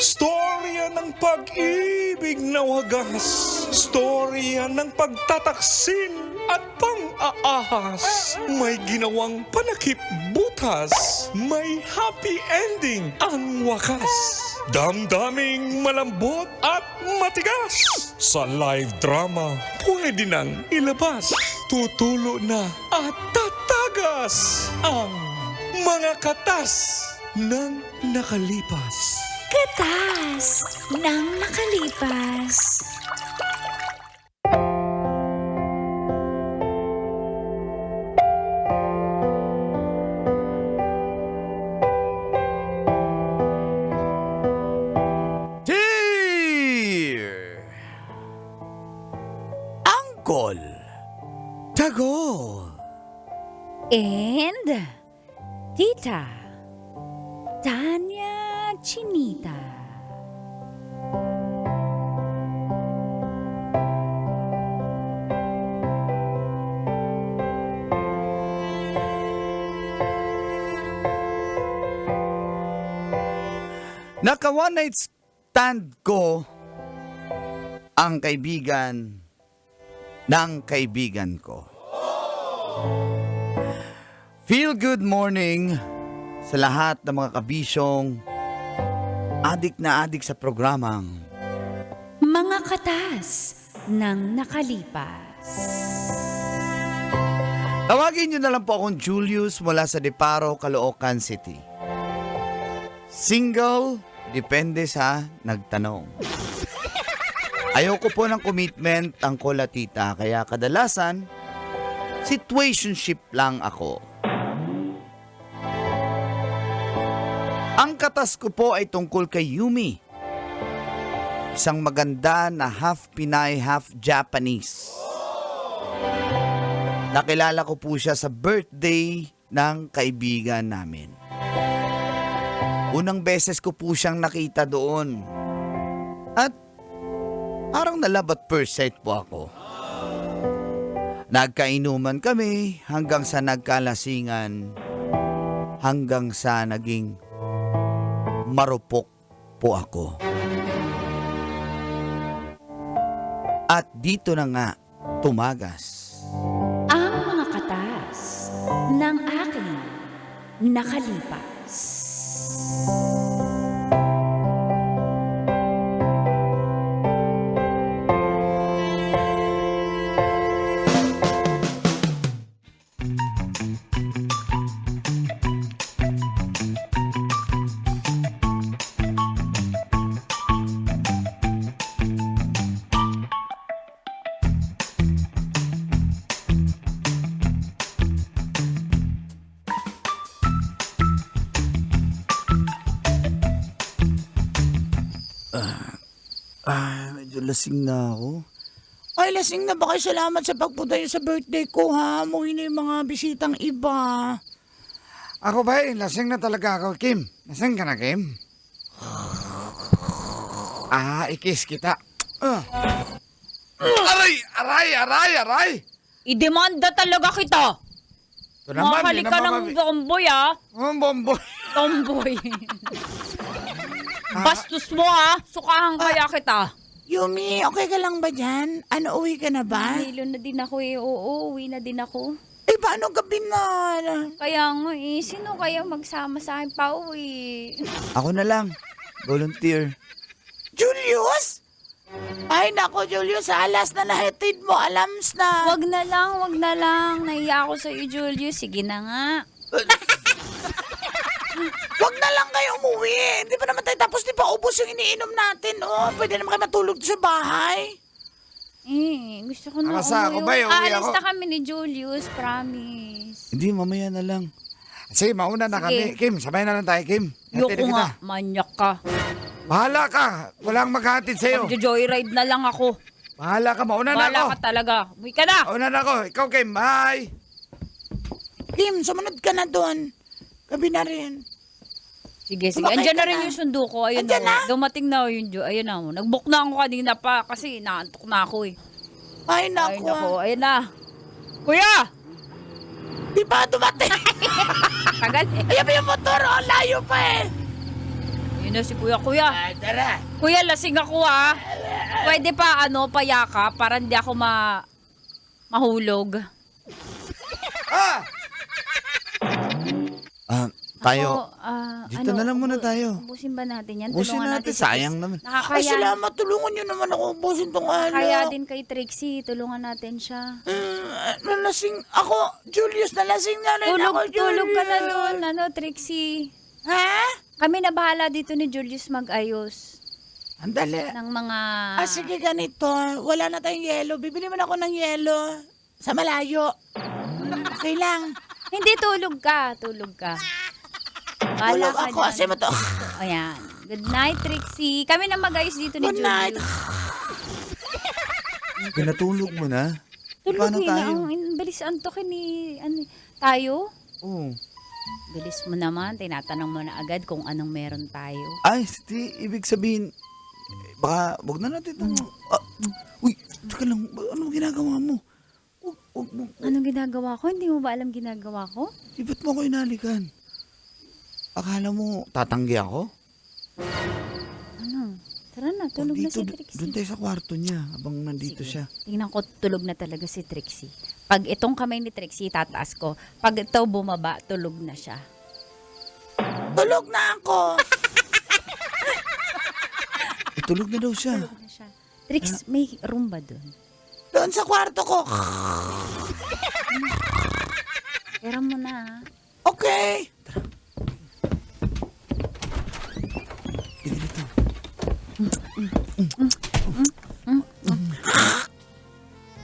Storya ng pag-ibig na wagas. Storya ng pagtataksil at pang-aahas. May ginawang panakip butas. May happy ending ang wakas. Damdaming malambot at matigas. Sa live drama, pwede nang ilabas. Tutulo na at tatagas ang mga katas ng nakalipas. Katas ng nakalipas. Dear Uncle Tagol, And Tita Tanya Chinita. naka one night stand ko ang kaibigan ng kaibigan ko. Feel good morning sa lahat ng mga kabisyong adik na adik sa programang Mga katas ng nakalipas. Tawagin niyo na lang po akong Julius mula sa Deparo, Caloocan City. Single, depende sa nagtanong. Ayoko po ng commitment ang kolatita, kaya kadalasan, situationship lang ako. Ang katas ko po ay tungkol kay Yumi. Isang maganda na half Pinay, half Japanese. Nakilala ko po siya sa birthday ng kaibigan namin. Unang beses ko po siyang nakita doon. At parang na-love at first sight po ako. Nagkainuman kami hanggang sa nagkalasingan. Hanggang sa naging marupok po ako. At dito na nga tumagas Ang mga katas ng aking nakalipas. medyo lasing na ako. Ay, lasing na ba kayo? Salamat sa pagpunta niyo sa birthday ko, ha? Muwi na yung mga bisitang iba. Ako ba lasing na talaga ako, Kim. Lasing ka na, Kim? Ikis kita. Aray! Aray! Aray! Aray! Idemanda talaga kita. Ito naman, Makakali ka ng tomboy, ah. Bomboy. Tomboy. Bastos mo, ah. Sukahan kaya kita. Yumi, okay ka lang ba dyan? Ano, uwi ka na ba? Hilo na din ako eh. Oo, uwi na din ako. Eh, paano gabi na? Kaya nga eh, sino kaya magsama sa akin pa uwi? Ako na lang. Volunteer. Julius? Ay, nako, Julius, alas na nahatid mo, alams na. Wag na lang. Naiya ako sa iyo, Julius. Sige na nga. Wag na lang kayo umuwi. Hindi pa naman tayo tapos, di pa ubos yung iniinom natin. Oh, pwede naman kayo matulog sa bahay. Gusto ko na Basta ako ba, uwi Aalis ako. na kami ni Julius, promise. Hindi, mamaya na lang. Sige, mauna na Sige. kami. Kim, sabay na lang tayo, Kim. Yoko Hatid na nga, manyak ka. Bahala ka. Walang maghatid sa'yo. Magjo-joyride na lang ako. Bahala ka. Mauna na ako. Bala ka talaga. Uwi ka na. Mauna na ako. Ikaw, Kim. Bye. Kim, sumunod ka na doon. Gabi na rin. Sige. Sumakay Andiyan ka na rin na. yung sundo ko. Ayun Andyan na? Dumating na yung Ayun na. Nag-book na ako kanina pa kasi naantok na ako eh. Ay, Ayun nako. ako. Ayun na. Kuya! Di pa dumating. Tagal eh. Ayan pa yung motor, oh, layo pa eh. Yun na si Kuya. Kuya, Tara. Kuya, lasing ako ha. Pwede pa payaka para hindi ako mahulog. Tayo, Ako, dito na lang muna tayo. Ubusin ba natin yan? Ubusin Tulungan natin, si sayang Trixie. naman. Ay, Nakakaya, salamat. Tulungan nyo naman ako ubusin tong alak. kaya din kay Trixie. Tulungan natin siya. Nalasing ako. Julius, nalasing na rin ako, Julius. Tulog ka na doon, Trixie. Ha? Kami na bahala dito ni Julius mag-ayos Andali. ng mga... Sige, ganito. Wala na tayong yelo. Bibili man ako ng yelo. Sa malayo. Okay lang. Hindi, tulog ka. Bahala Tulog ka ako. dyan. Kasi mato. Ayan. Good night, Trixie. Kami na mag-ayos dito ni Good night. Julius. Pinatulog mo na? Paano Tulogin tayo? na. Ang bilis antokin ni... tayo? Oo. Bilis mo naman. Tinatanong mo na agad kung anong meron tayo. Ay, ibig sabihin, baka, wag na natin. Uy, teka lang, anong ginagawa mo? Wag mo, Anong ginagawa ko? Hindi mo ba alam ginagawa ko? ba't mo ako inalikan? Akala mo, tatanggi ako? Ano? Tara na, tulog na si Doon Trixie. tayo sa kwarto niya, habang nandito Sige. siya. Tingnan ko, tulog na talaga si Trixie. Pag itong kamay ni Trixie, tataas ko. Pag ito bumaba, tulog na siya. Tulog na ako. Tulog na daw siya. Tulog na siya. Trix, may room ba dun? Doon sa kwarto ko. Pera mo na, ha? Okay.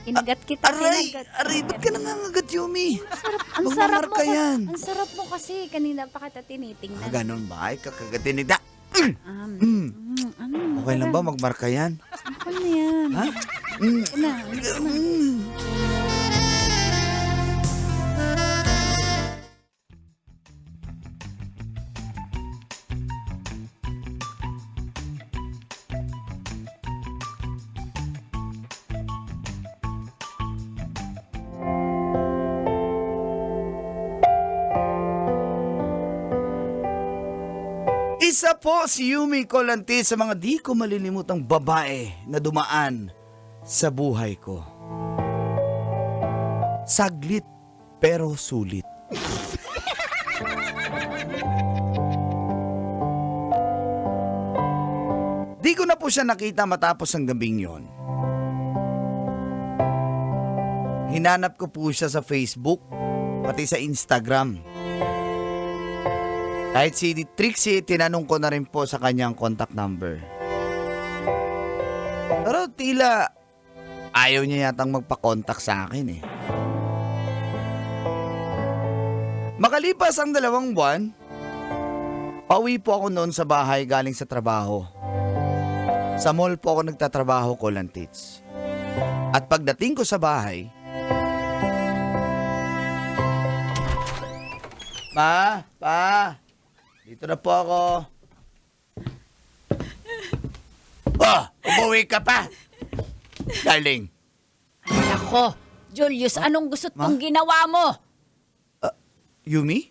Kinagat kita, Aray, kinagat. ba't ka nangangagat, Yumi? Ang Huwag sarap mo mamarka yan. Ang sarap mo kasi. Kanina pa kita tinitingnan. Ganon ba? Ay, kakagatin nita. Ano? Okay lang ba magmarka yan? Ako na yan. Ha? Ito na. Isa po si Yumi Colante sa mga di ko malilimutang babae na dumaan sa buhay ko. Saglit pero sulit. Di ko na po siya nakita matapos ang gabing yon. Hinanap ko po siya sa Facebook, pati sa Instagram. Kahit si Trixie, tinanong ko na rin po sa kanyang contact number. Pero tila ayaw niya yatang magpa-contact sa akin eh. Makalipas ang 2 buwan, pauwi po ako noon sa bahay galing sa trabaho. Sa mall po ako nagtatrabaho, Colantits. At pagdating ko sa bahay, Pa, dito na po ako. Oh, umuwi ka pa. Darling. Ay, ako. Julius, anong gusto tong ginawa mo? Yumi?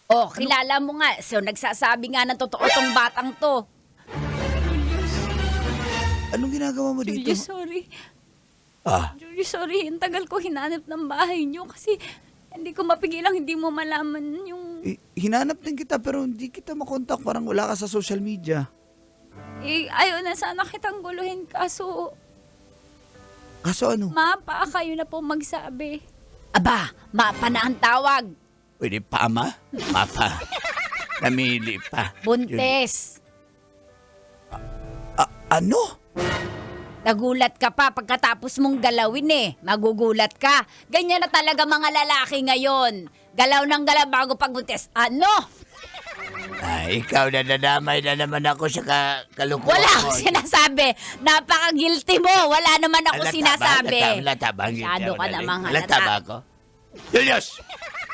Oh, kilala mo nga. So, nagsasabi nga ng totoo tong batang to. Anong ginagawa mo dito? Julius, sorry. Julius, sorry. Ang tagal ko hinanap ng bahay niyo kasi hindi ko mapigilang hindi mo malaman yung... Hinanap din kita pero hindi kita makontak. Parang wala ka sa social media. ayaw na sana kitang guluhin kaso... Kaso ano? Mapa, kayo na po magsabi. Aba, mapa na ang tawag. Pwede pa, ma? Mapa. Namili pa. Buntes. Ano? Nagulat ka pa pagkatapos mong galawin eh. Magugulat ka. Ganyan na talaga mga lalaki ngayon. Galaw ng galaw bago pagbuntis. Ano? Ay, ikaw na nadamay na naman ako sa kalukuhan. Wala akong sinasabi. Napaka-guilty mo. Wala naman ako sinasabi. Halata ba? Masyado ka namang Halata ba halata. ako? Julius!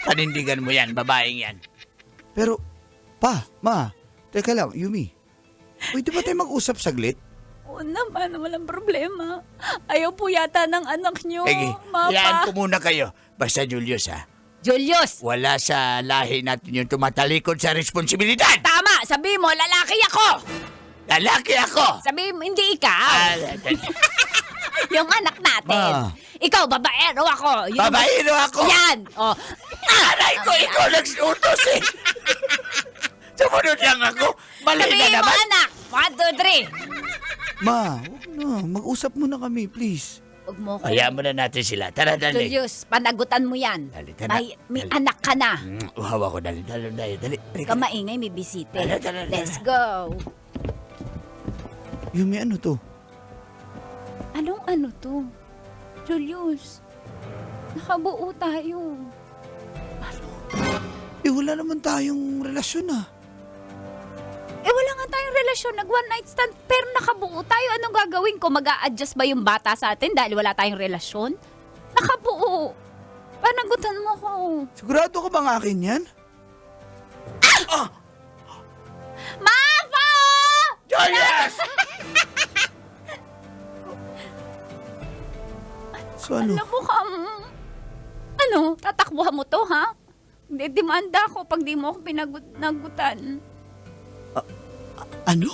Panindigan mo yan, babaeng yan. Pero, teka lang, Yumi. Pwede ba tayo mag-usap saglit? Oo naman, walang problema. Ayaw po yata ng anak nyo, Sige, hayaan ko muna kayo. Basta Julius ha. Julius! Wala sa lahi natin yung tumatalikod sa responsibilidad. Tama! Sabi mo, lalaki ako! Lalaki ako! Sabi mo, hindi ikaw. Ah, Yung anak natin. Ma. Ikaw, babaero ako. Yun ang- Babaero ako! Yan! Oh. Aray ko, ikaw nagsutos eh! Sumunod lang ako! Mali na Sabihin mo, naman! anak! 1, 2, 3. Ma, huwag na. Mag-usap muna kami, please. Huwag mo ko. Hayaan mo na natin sila. Tara, dali. Julius, panagutan mo yan. Dali, tara. May Dali. anak ka na. Uhaw ako, dali. Huwag ka maingay, may bisite. Dali. Let's go. Yumi, ano to? Anong ano to? Julius, nakabuo tayo. Wala naman tayong relasyon Wala nga tayong relasyon, nag-one night stand, pero nakabuo tayo. Anong gagawin ko? Mag-a-adjust ba yung bata sa atin dahil wala tayong relasyon? Nakabuo. Panagutan mo ko. Sigurado ka bang akin yan? Mama! Julius! So ano? Alam mo ka, ano, tatakbuhan mo to, ha? Hindi, demanda ako pag di mo ako pinagutan. Ano?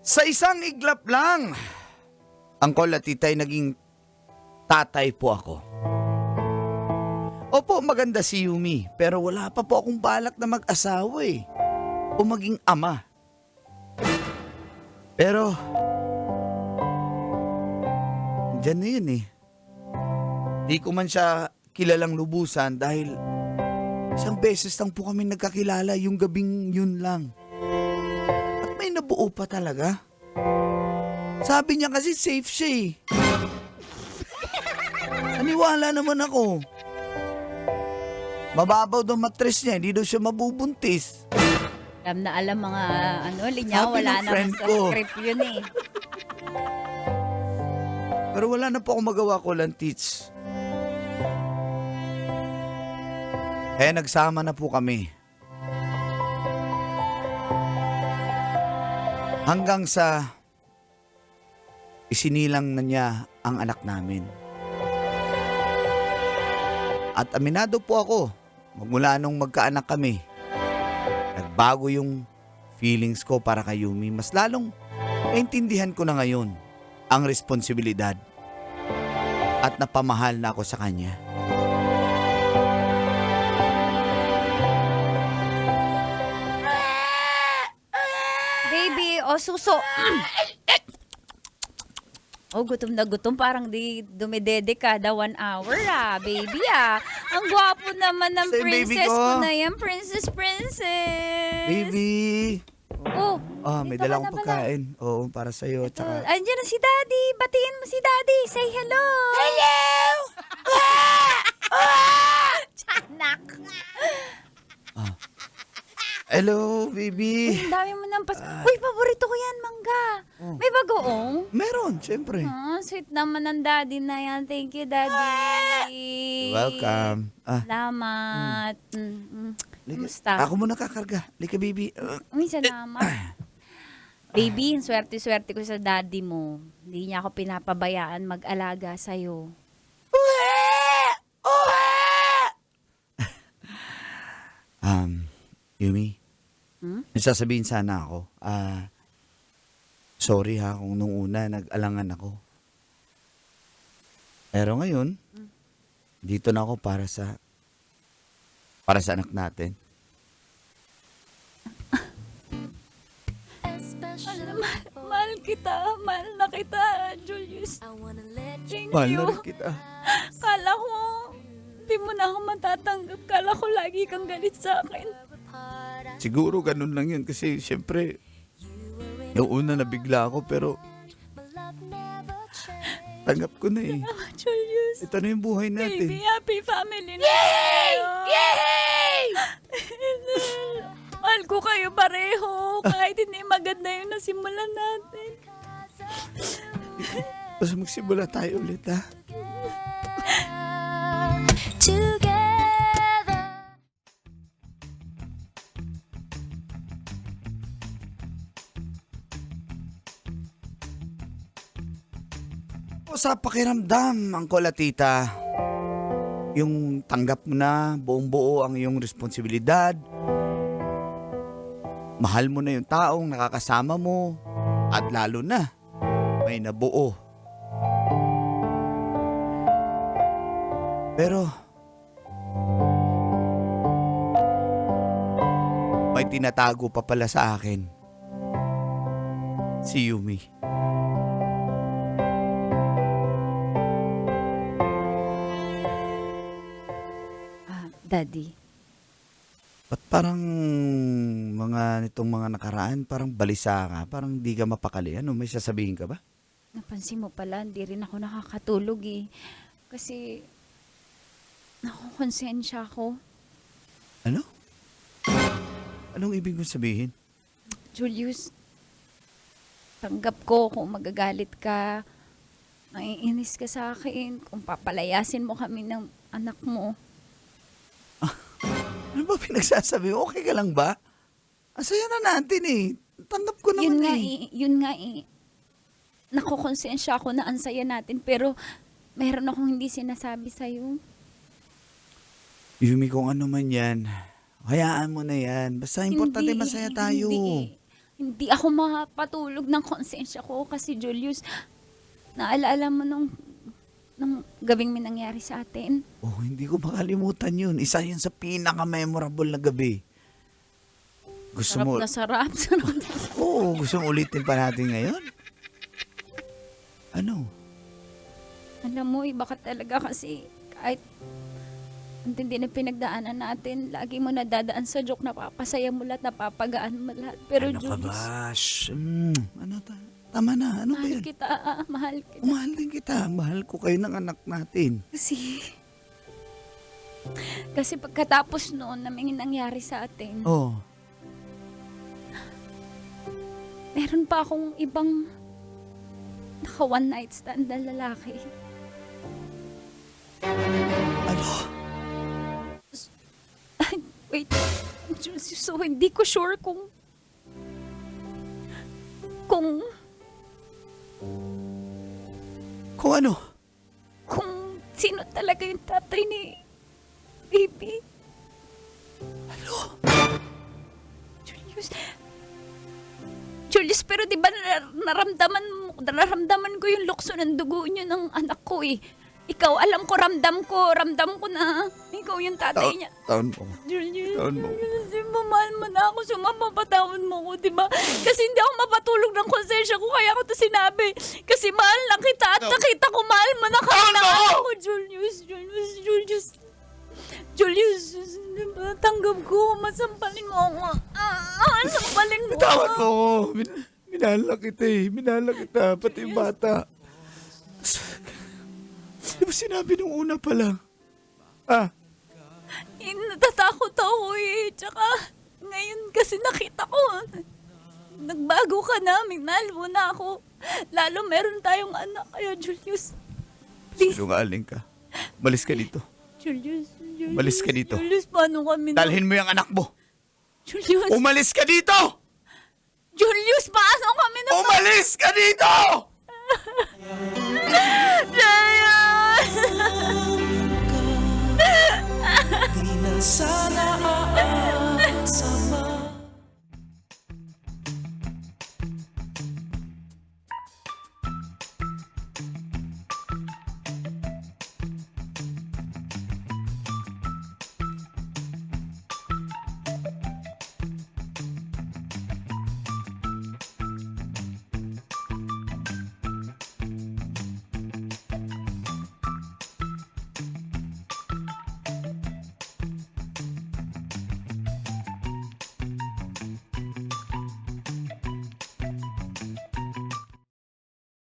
Sa isang iglap lang, Angkol at Titay, naging tatay po ako. Opo, maganda si Yumi, pero wala pa po akong balak na mag-asawa o maging ama. Pero, dyan na yun eh. Di ko man siya kilalang lubusan dahil isang beses lang po kami nagkakilala yung gabing yun lang. At may nabuo pa talaga. Sabi niya kasi safe siya eh. Naniwala naman ako. Mababaw daw matres niya, hindi daw siya mabubuntis. Alam na alam mga linyaw, Sabi wala ng naman friend sa ko. script yun eh. Pero wala na po akong magawa ko lang, Tits. Kaya nagsama na po kami. Hanggang sa isinilang na niya ang anak namin. At aminado po ako, magmula nung magkaanak kami, nagbago yung feelings ko para kay Yumi. Mas lalong naintindihan ko na ngayon ang responsibilidad at napamahal na ako sa kanya. Baby, suso. Gutom na gutom. Parang di dumidede kada 1 hour baby Ang gwapo naman ng Say, baby princess ko. ko na yan. Princess. Baby! May dito dala ka akong na pala. pagkain. Oo, para sa'yo. Tsaka, Andiyan na si Daddy. Batiin mo si Daddy. Say hello. Hello! Anak. hello, baby. Ang dami mo ng Uy, paborito ko yan, mangga. May bagoong. Meron, syempre. Sweet naman ng Daddy na yan. Thank you, Daddy. Welcome. Salamat. Kumusta? Ako muna kakarga. Lika, baby. Uy, salamat. Baby, ang swerte-swerte ko sa daddy mo. Hindi niya ako pinapabayaan mag-alaga sa'yo. Yumi, may sasabihin sana ako. Sorry kung nung una nag-alangan ako. Pero ngayon, dito na ako para sa anak natin. Mahal kita, mahal na kita, Julius. Thank Mahal na you. rin kita. Kala ko, di mo na ako matatanggap. Kala ko lagi kang galit sa akin. Siguro ganun lang yun kasi syempre, yung una nabigla ako pero tanggap ko na eh. Julius, Ito na yung buhay natin. baby, happy family na tayo. Yay! Mahal ko kayo pareho. Kahit hindi maganda yung nasimulan natin. Basta magsimula tayo ulit ha. po sa pakiramdam, Uncle at Tita. Yung tanggap mo na buong buo ang iyong responsibilidad. Mahal mo na yung taong nakakasama mo. At lalo na, may nabuo. Pero, may tinatago pa pala sa akin. Si Yumi. Daddy. Ba't parang nitong mga nakaraan, parang balisa ka, parang di ka mapakali. Ano, may sasabihin ka ba? Napansin mo pala, hindi rin ako nakakatulog eh. Kasi, nakukonsensya ako. Ano? Anong ibig mong sabihin? Julius, tanggap ko kung magagalit ka, maiinis ka sa akin, kung papalayasin mo kami ng anak mo. Ano ba pinagsasabi? Okay ka lang ba? Asaya na natin eh. Tanggap ko naman Yun nga eh. Nakukonsensya ako na ansaya natin, pero meron akong hindi sinasabi sa'yo. Yumi, kung ano man yan, hayaan mo na yan. Basta importante masaya tayo. Hindi ako mapatulog ng konsensya ko kasi Julius, naalala mo nung gabing may nangyari sa atin. Oh, hindi ko makalimutan yun. Isa yun sa pinaka-memorable na gabi. Gusto mo... Sarap. Oo, gusto mo ulitin pa natin ngayon? Ano? Alam mo, iba ka talaga kasi kahit ang tindi na pinagdaanan natin, lagi mo nadadaan sa joke, napapasaya mo lahat, napapagaan mo lahat. Pero Ano ka Julius, ba? Tama na. Ano ba mahal yan? kita, mahal kita. Mahal din kita. Mahal ko kayo ng anak natin. Kasi pagkatapos noon na may nangyari sa atin, Oh. meron pa akong ibang naka one night stand na lalaki. Ano? Wait, so hindi ko sure kung Kung ano? kung sino talaga yung tatay ni baby. Ano? Julius, pero di ba nararamdaman ko yung lukso ng dugo niyo ng anak ko eh. Ikaw, alam ko, ramdam ko na ikaw yung tatay niya. Taon mo. Julius, Taon mo. kasi mamahal mo na ako, sumapapatawad mo ko, di ba? Kasi hindi ako mapatulog ng konsensya ko, kaya ko to sinabi. Kasi mahal na kita at nakita ko mahal mo na kami ng anak ko, Julius. Tanggap ko, masampalin mo ako. Masampalin mo Bitawan ako. mo ako. Minala kita eh. Minala kita. Pati yung bata. Di ba sinabi nung una pa lang? Natatakot ako eh. Tsaka, ngayon kasi nakita ko, nagbago ka na, minahal mo na ako. Lalo meron tayong anak. Kaya Julius, please. Sinungaling ka. Malis ka dito. Julius. Malis ka dito. Julius, paano kami Dalhin mo yung anak mo. Julius, Umalis ka dito! Julius, paano kami Umalis ka dito! Julius! Di na sa